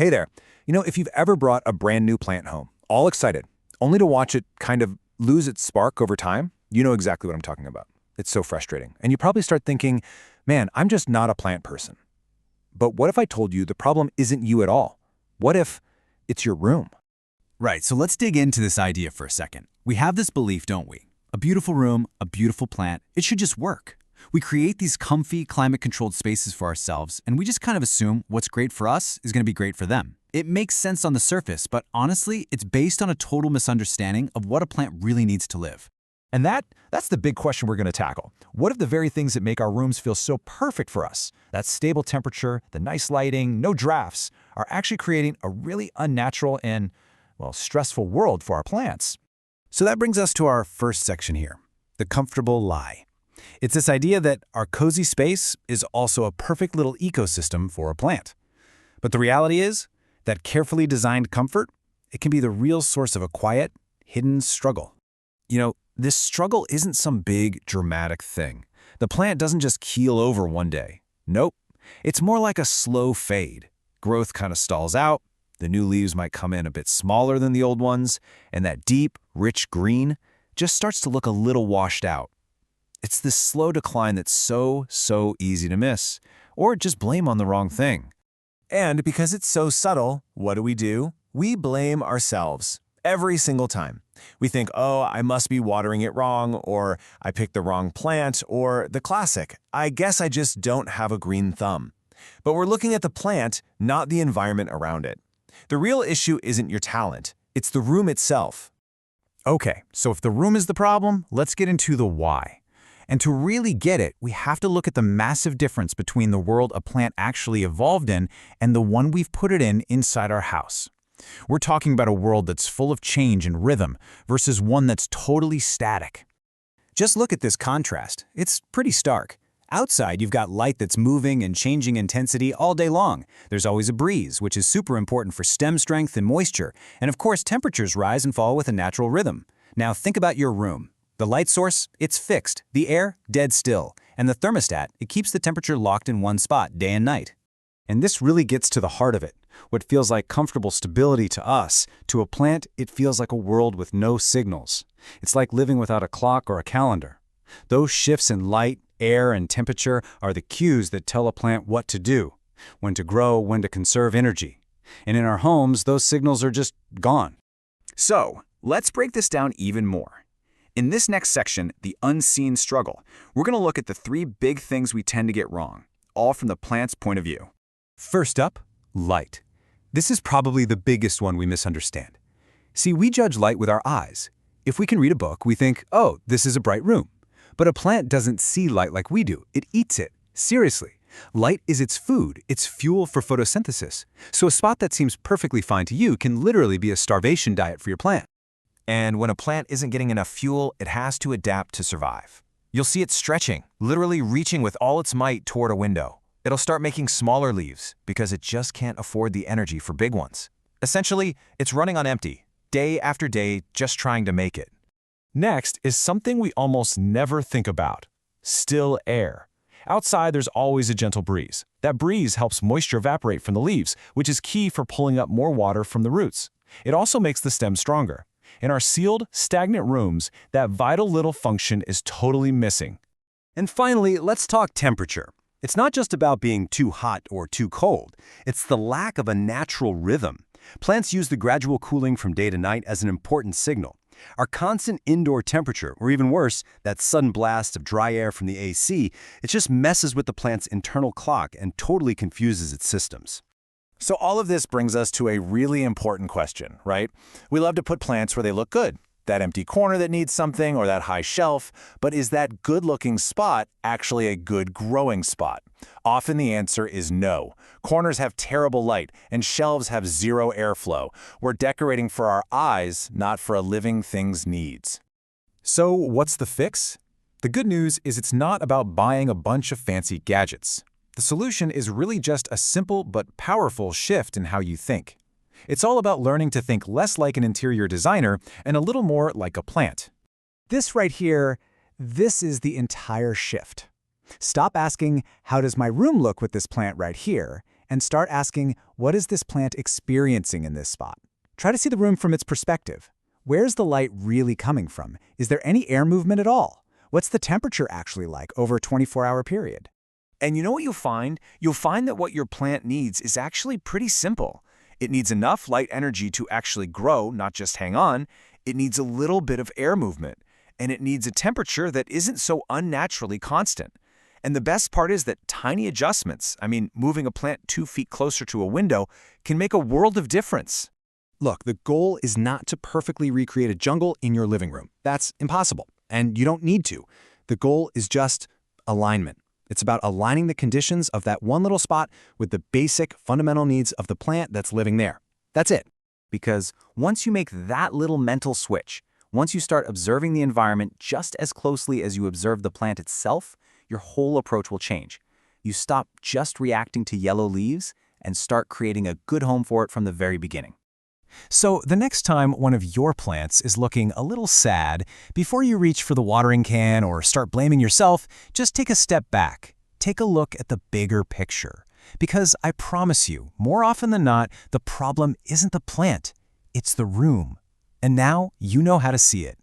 Hey there. If you've ever brought a brand new plant home, all excited, only to watch it kind of lose its spark over time, you know exactly what I'm talking about. It's so frustrating. And you probably start thinking, man, I'm just not a plant person. But what if I told you the problem isn't you at all? What if it's your room? Right, so let's dig into this idea for a second. We have this belief, don't we? A beautiful room, a beautiful plant, it should just work. We create these comfy, climate-controlled spaces for ourselves, and we just kind of assume what's great for us is going to be great for them. It makes sense on the surface, but honestly, it's based on a total misunderstanding of what a plant really needs to live. And that's the big question we're going to tackle. What if the very things that make our rooms feel so perfect for us, that stable temperature, the nice lighting, no drafts, are actually creating a really unnatural and, well, stressful world for our plants? So that brings us to our first section here, the comfortable lie. It's this idea that our cozy space is also a perfect little ecosystem for a plant. But the reality is that carefully designed comfort, it can be the real source of a quiet, hidden struggle. This struggle isn't some big, dramatic thing. The plant doesn't just keel over one day. Nope. It's more like a slow fade. Growth kind of stalls out, the new leaves might come in a bit smaller than the old ones, and that deep, rich green just starts to look a little washed out. It's this slow decline that's so easy to miss, or just blame on the wrong thing. And because it's so subtle, what do? We blame ourselves every single time. We think, oh, I must be watering it wrong, or I picked the wrong plant, or the classic, I guess I just don't have a green thumb. But we're looking at the plant, not the environment around it. The real issue isn't your talent, it's the room itself. Okay, so if the room is the problem, let's get into the why. And to really get it, we have to look at the massive difference between the world a plant actually evolved in and the one we've put it in inside our house. We're talking about a world that's full of change and rhythm versus one that's totally static. Just look at this contrast. It's pretty stark. Outside, you've got light that's moving and changing intensity all day long. There's always a breeze, which is super important for stem strength and moisture. And of course, temperatures rise and fall with a natural rhythm. Now think about your room. The light source, it's fixed. The air, dead still. And the thermostat, it keeps the temperature locked in one spot day and night. And this really gets to the heart of it. What feels like comfortable stability to us, to a plant, it feels like a world with no signals. It's like living without a clock or a calendar. Those shifts in light, air, and temperature are the cues that tell a plant what to do, when to grow, when to conserve energy. And in our homes, those signals are just gone. So, let's break this down even more. In this next section, the unseen struggle, we're going to look at the 3 big things we tend to get wrong, all from the plant's point of view. First up, light. This is probably the biggest one we misunderstand. See, we judge light with our eyes. If we can read a book, we think, oh, this is a bright room. But a plant doesn't see light like we do. It eats it. Seriously. Light is its food, its fuel for photosynthesis. So a spot that seems perfectly fine to you can literally be a starvation diet for your plant. And when a plant isn't getting enough fuel, it has to adapt to survive. You'll see it stretching, literally reaching with all its might toward a window. It'll start making smaller leaves because it just can't afford the energy for big ones. Essentially, it's running on empty, day after day, just trying to make it. Next is something we almost never think about: still air. Outside, there's always a gentle breeze. That breeze helps moisture evaporate from the leaves, which is key for pulling up more water from the roots. It also makes the stem stronger. In our sealed, stagnant rooms, that vital little function is totally missing. And finally, let's talk temperature. It's not just about being too hot or too cold. It's the lack of a natural rhythm. Plants use the gradual cooling from day to night as an important signal. Our constant indoor temperature, or even worse, that sudden blast of dry air from the AC, it just messes with the plant's internal clock and totally confuses its systems. So all of this brings us to a really important question, right? We love to put plants where they look good. That empty corner that needs something, or that high shelf, but is that good-looking spot actually a good growing spot? Often the answer is no. Corners have terrible light, and shelves have zero airflow. We're decorating for our eyes, not for a living thing's needs. So what's the fix? The good news is it's not about buying a bunch of fancy gadgets. The solution is really just a simple but powerful shift in how you think. It's all about learning to think less like an interior designer and a little more like a plant. This right here, this is the entire shift. Stop asking, how does my room look with this plant right here? and start asking, what is this plant experiencing in this spot? Try to see the room from its perspective. Where's the light really coming from? Is there any air movement at all? What's the temperature actually like over a 24-hour period? And you know what you'll find? You'll find that what your plant needs is actually pretty simple. It needs enough light energy to actually grow, not just hang on. It needs a little bit of air movement. And it needs a temperature that isn't so unnaturally constant. And the best part is that tiny adjustments, moving a plant 2 feet closer to a window, can make a world of difference. Look, the goal is not to perfectly recreate a jungle in your living room. That's impossible, and you don't need to. The goal is just alignment. It's about aligning the conditions of that one little spot with the basic fundamental needs of the plant that's living there. That's it. Because once you make that little mental switch, once you start observing the environment just as closely as you observe the plant itself, your whole approach will change. You stop just reacting to yellow leaves and start creating a good home for it from the very beginning. So the next time one of your plants is looking a little sad, before you reach for the watering can or start blaming yourself, just take a step back. Take a look at the bigger picture. Because I promise you, more often than not, the problem isn't the plant, it's the room. And now you know how to see it.